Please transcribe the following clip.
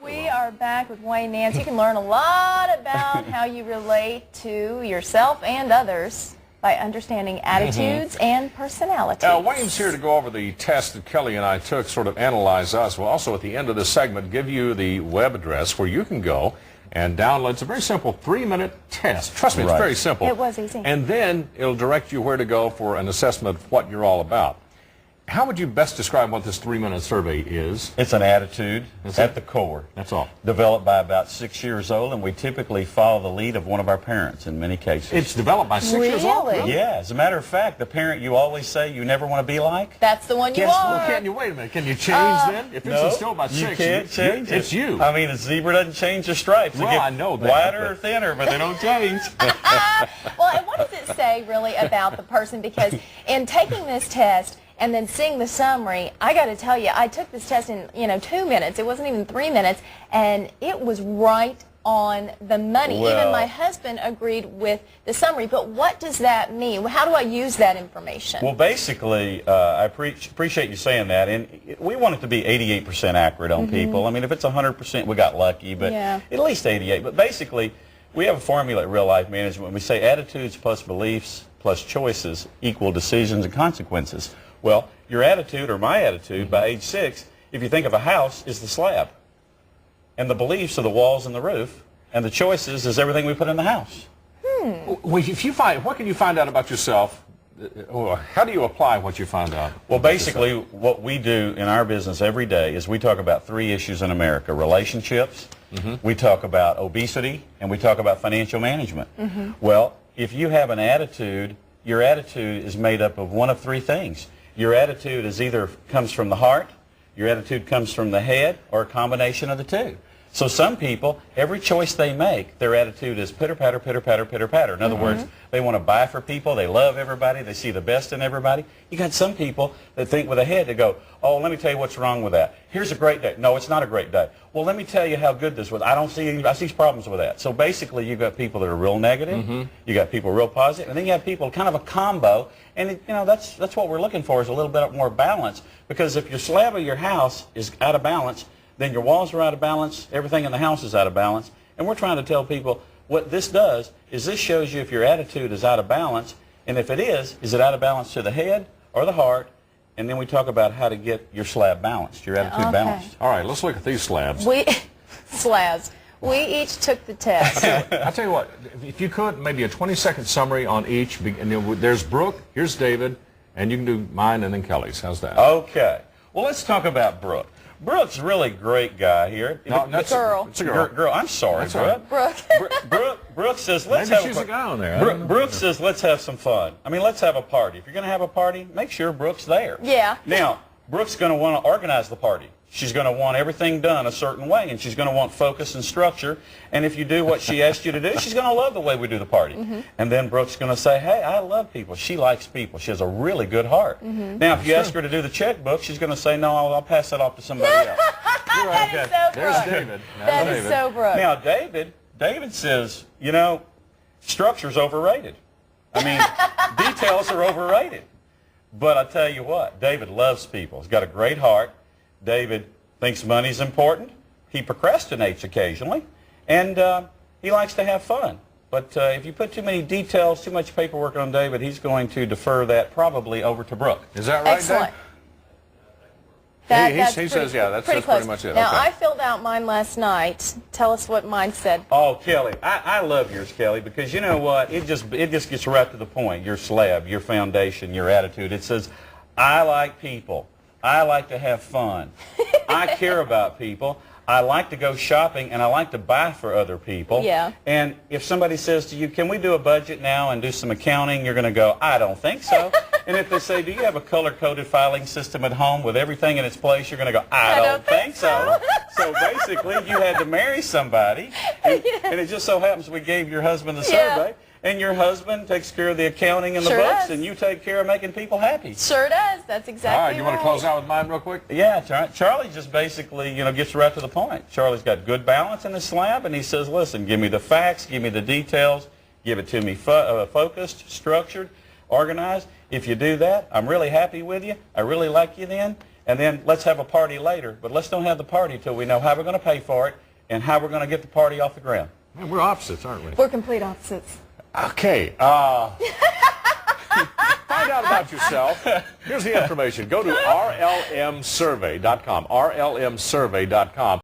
We are back with Wayne Nance. You can learn a lot about how you relate to yourself and others by understanding attitudes and personalities. Now, Wayne's here to go over the test that Kelly and I took, sort of analyze us. We'll also, at the end of this segment, give you the web address where you can go and download. It's a very simple 3-minute test. Trust me, it's very simple. It was easy. And then it'll direct you where to go for an assessment of what you're all about. How would you best describe what this 3-minute survey is? It's an attitude at the core. That's all. Developed by about 6 years old, and we typically follow the lead of one of our parents in many cases. It's developed by 6 years old? Really? Yeah, as a matter of fact, the parent you always say you never want to be like. That's the one you are. Well, can't you, wait a minute, can you change then? If this is still about 6, you can't change it. It's you. I mean, a zebra doesn't change the stripes. They Well, get I know that, wider but- or thinner, but they don't change. Well, and what does it say really about the person? Because in taking this test and then seeing the summary, I got to tell you, I took this test in 2 minutes. It wasn't even 3 minutes, and it was right on the money. Well, even my husband agreed with the summary. But what does that mean? How do I use that information? Well, basically, I appreciate you saying that, and we want it to be 88% accurate on people. I mean, if it's 100%, we got lucky, but Yeah. at least 88. But basically, we have a formula at Real Life Management. We say attitudes plus beliefs plus choices equal decisions and consequences. Well, your attitude, or my attitude, by age 6, if you think of a house, is the slab. And the beliefs are the walls and the roof, and the choices is everything we put in the house. Well, if you find, what can you find out about yourself? How do you apply what you find out? Well, basically, what we do in our business every day is we talk about 3 issues in America: relationships, we talk about obesity, and we talk about financial management. Well, if you have an attitude, your attitude is made up of one of 3 things. Your attitude is either comes from the heart, your attitude comes from the head, or a combination of the 2. So some people, every choice they make, their attitude is pitter-patter, pitter-patter, pitter-patter. In other words, they want to buy for people, they love everybody, they see the best in everybody. You got some people that think with a head, they go, oh, let me tell you what's wrong with that. Here's a great day. No, it's not a great day. Well, let me tell you how good this was. I see problems with that. So basically, you've got people that are real negative, you got people real positive, and then you have people kind of a combo, and that's what we're looking for, is a little bit more balance. Because if your slab of your house is out of balance, then your walls are out of balance, everything in the house is out of balance. And we're trying to tell people what this does is this shows you if your attitude is out of balance, and if it is it out of balance to the head or the heart? And then we talk about how to get your slab balanced, your attitude balanced. All right, let's look at these slabs. Slabs. We each took the test. I'll tell you what, if you could, maybe a 20-second summary on each. And there's Brooke, here's David, and you can do mine and then Kelly's. How's that? Okay. Well, let's talk about Brooke. Brooke's a really great guy here. No, that's girl. It's a girl. Girl, I'm sorry, That's all Brooke. Brooke. Brooke says, let's Maybe have she's a a guy on there. I don't know. Brooke says, let's have some fun. I mean, let's have a party. If you're going to have a party, make sure Brooke's there. Yeah. Now, Brooke's going to want to organize the party. She's going to want everything done a certain way, and she's going to want focus and structure. And if you do what she asked you to do, she's going to love the way we do the party. And then Brooke's going to say, hey, I love people. She likes people. She has a really good heart. Now, if you ask her to do the checkbook, she's going to say, no, I'll pass that off to somebody else. That is so There's Brooke. David. That is so Brooke. Now, David says, structure's overrated. I mean, details are overrated. But I tell you what, David loves people. He's got a great heart. David thinks money's important. He procrastinates occasionally. And he likes to have fun. But if you put too many details, too much paperwork on David, he's going to defer that probably over to Brooke. Is that right, Excellent. Dave? That's he says, yeah, that's close. pretty much it. Now, Okay. I filled out mine last night. Tell us what mine said. Oh, Kelly, I love yours, Kelly, because you know what? It just gets right to the point. Your slab, your foundation, your attitude. It says, I like people. I like to have fun. I care about people. I like to go shopping, and I like to buy for other people. Yeah. And if somebody says to you, can we do a budget now and do some accounting, you're going to go, I don't think so. And if they say, do you have a color-coded filing system at home with everything in its place, you're going to go, I don't think so. So basically, you had to marry somebody, and it just so happens we gave your husband the survey, and your husband takes care of the accounting and the Sure books, does. and you take care of making people happy. Sure does. That's exactly All right, you want to close out with mine real quick? Yeah, Charlie just basically, gets right to the point. Charlie's got good balance in his slab, and he says, listen, give me the facts, give me the details, give it to me focused, structured, organized. If you do that, I'm really happy with you. I really like you then. and then let's have a party later, but let's don't have the party till we know how we're going to pay for it and how we're going to get the party off the ground. Man, we're opposites, aren't we? We're complete opposites. Okay. Find out about yourself. Here's the information. Go to rlmsurvey.com, rlmsurvey.com.